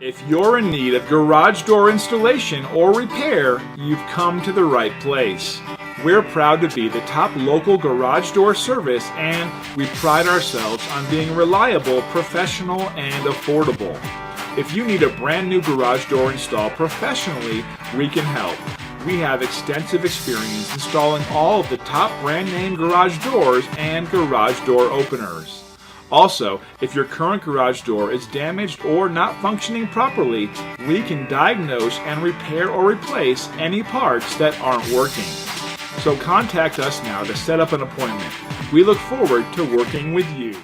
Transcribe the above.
If you're in need of garage door installation or repair, you've come to the right place. We're proud to be the top local garage door service, and we pride ourselves on being reliable, professional, and affordable. If you need a brand new garage door installed professionally, we can help. We have extensive experience installing all of the top brand name garage doors and garage door openers. Also, if your current garage door is damaged or not functioning properly, we can diagnose and repair or replace any parts that aren't working. So contact us now to set up an appointment. We look forward to working with you.